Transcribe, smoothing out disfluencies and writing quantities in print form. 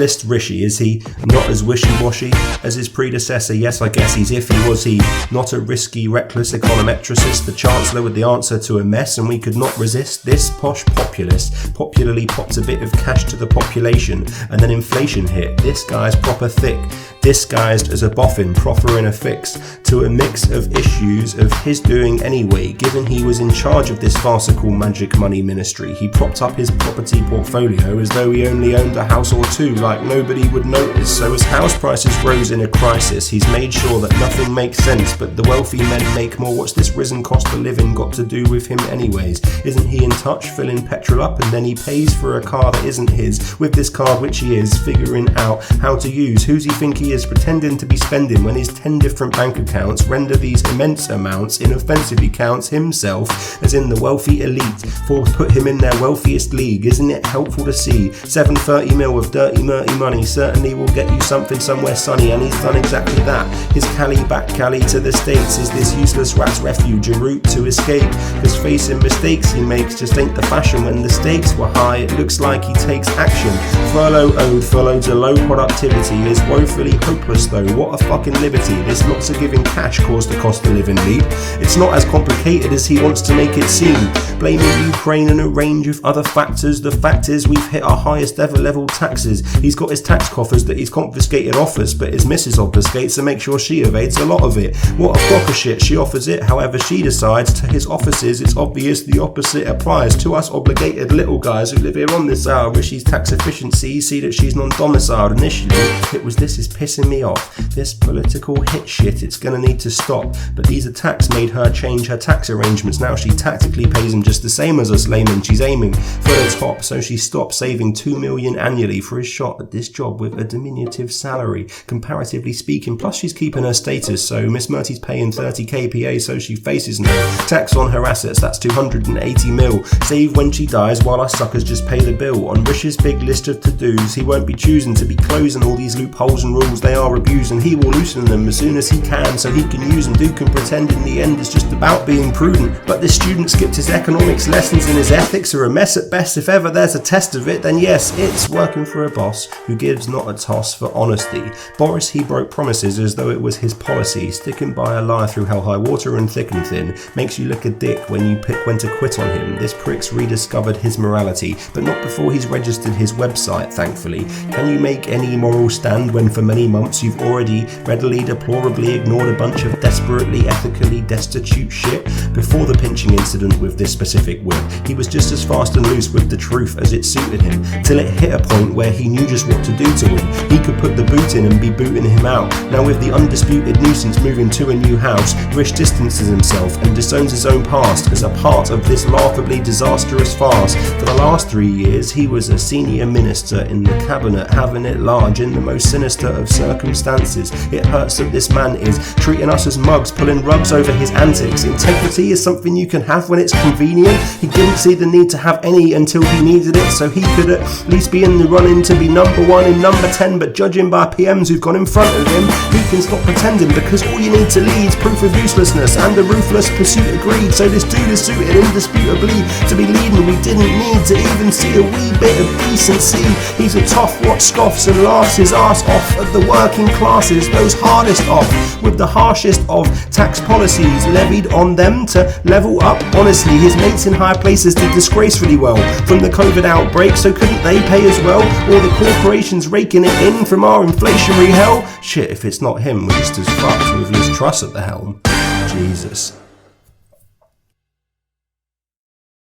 list Rishi? Is he not as wishy-washy as his predecessor? Yes, I guess he's iffy. Was he not a risky, reckless econometricist, the Chancellor with the answer to a mess, and we could not resist? This posh populist popularly popped a bit of cash to the population, and then inflation hit. This guy's proper thick, disguised as a boffin, proffering a fix to a mix of issues of his doing anyway, given he was in charge of this farcical magic money ministry. He propped up his property portfolio as though he only owned a house or two, like nobody would notice. So as house prices rose in a crisis, he's made sure that nothing makes sense, but the wealthy men make more. What's this risen cost of living got to do with him anyways? Isn't he in touch, filling petrol up, and then he pays for a car that isn't his, with this card which he is figuring out how to use? Who's he think he is, pretending to be spending when his 10 different bank accounts render these immense amounts inoffensive? He counts himself as in the wealthy elite, for put him in their wealthiest league. Isn't it helpful to see 730 mil of dirty murty money certainly will get you something somewhere sunny, and he's done exactly that. His Cali back Cali to the States is this useless rat's refuge, a route to escape, cause facing mistakes he makes just ain't the fashion. When the stakes were high, it looks like he takes action. Furlough owed for loads of low productivity is woefully hopeless though. What a fucking liberty. This lots of giving cash caused the cost of living leap. It's not as complicated as he wants to make it seem, blaming Ukraine and a range of other factors. The fact is we've hit our highest ever level taxes. He's got his tax coffers that he's confiscated off us, but his missus obfuscates to make sure she evades a lot of it. What a crock of shit. She offers it however she decides. To his offices it's obvious the opposite applies. To us obligated little guys who live here on this hour, Rishi's tax efficiency, see that she's non-domiciled. Initially it was this is pissing me off, this political hit shit, it's gonna need to stop. But these attacks made her change her tax arrangements. Now she tactically pays him just the same as us laymen. She's aiming for the top, so she stopped saving 2 million annually for his shot at this job with a diminutive salary, comparatively speaking. Plus she's keeping her status, so Miss Murty's paying 30 kPA, so she faces no tax on her assets. That's 280 mil. Save when she dies while us suckers just pay the bill. On Rishi's big list of to-dos, he won't be choosing to be closing all these loopholes and rules they are abusing. He will loosen them as soon as he can, so he can use them. Duke can pretend in the end it's just about being prudent. But this student skipped his economics lessons and his ethics are a mess at best. If ever there's a test of it, then yes, it's working for a boss who gives not a toss for honesty. Boris, he broke promises as though it was his policy, sticking by a lie through hell high water and thick and thin. Makes you look a dick when you pick when to quit on him. This prick's rediscovered his morality, but not before he's registered his website, thankfully. Can you make any moral stand when for many months you've already readily deplorably ignored a bunch of desperately ethically destitute shit? Before the pinching incident with this specific whip, he was just as fast and loose with the truth as it suited him, till it hit a point where he knew just what to do to him. He could put the boot in and be booting him out. Now with the undisputed nuisance moving to a new house, Rish distances himself and disowns his own past as a part of this laughably disastrous farce. For the last 3 years he was a senior minister in the cabinet, having it large in the most sinister of circumstances. It hurts that this man is treating us as mugs, pulling rugs over his antics. Integrity is something you can have when it's convenient. He didn't see the need to have any until he needed it, so he could at least be in the running to be number 1 and number 10. But judging by PMs who've gone in front of him, he can stop pretending, because all you need to lead is proof of uselessness and a ruthless pursuit of greed. So this dude is suited indisputably to be leading. We didn't need to even see a wee bit of decency. He's a tough what scoffs and laughs his ass off at the working classes, those hardest off, with the harshest of tax policies levied on them to level up. Honestly, his mates in high places did disgracefully well from the COVID outbreak, so couldn't they pay as well? Or the corporations raking it in from our inflationary hell? Shit, if it's not him, we're just as fucked with Liz Truss at the helm. Jesus.